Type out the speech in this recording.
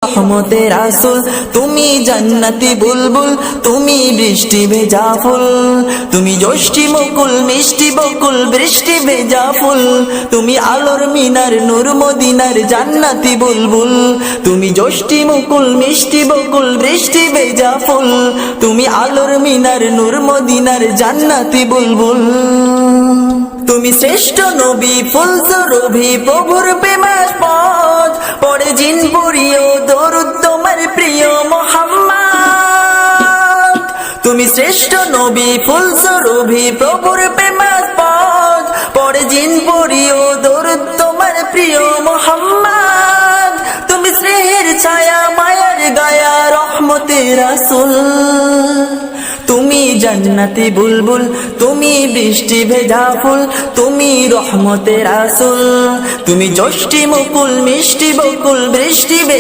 রহমতের রাসূল, তুমি জান্নাতি বুলবুল, তুমি বৃষ্টি ভেজা ফুল, তুমি যষ্টি মুকুল মিষ্টি বকুল বৃষ্টি ভেজা ফুল, তুমি আলোর মিনার নূর মদিনার জান্নাতি বুলবুল, তুমি যষ্টি মুকুল মিষ্টি বকুল বৃষ্টি ভেজা ফুল, তুমি আলোর মিনার নূর মদিনার জান্নাতি বুলবুল। তুমি শ্রেষ্ঠ নবী ফুল সুরভি প্রভুর প্রেমাস পথ, পড়ে জিন পুরিও দরুদ তোমার প্রিয় মুহাম্মদ। তুমি শ্রেষ্ঠ নবী ফুল সুরভি প্রভুর প্রেমাস পথ, পড়ে জিন পুরিও দরুদ তোমার প্রিয় মুহাম্মদ। তুমি স্নেহের ছায়া মায়ার গায়া রহমতের রাসূল, তুমি জান্নাতি বুলবুল, তুমি বৃষ্টি ভেজা ফুল, তুমি রহমতের রাসূল, তুমি যষ্টি মুকুল মিষ্টি বকুল বৃষ্টি ভেজা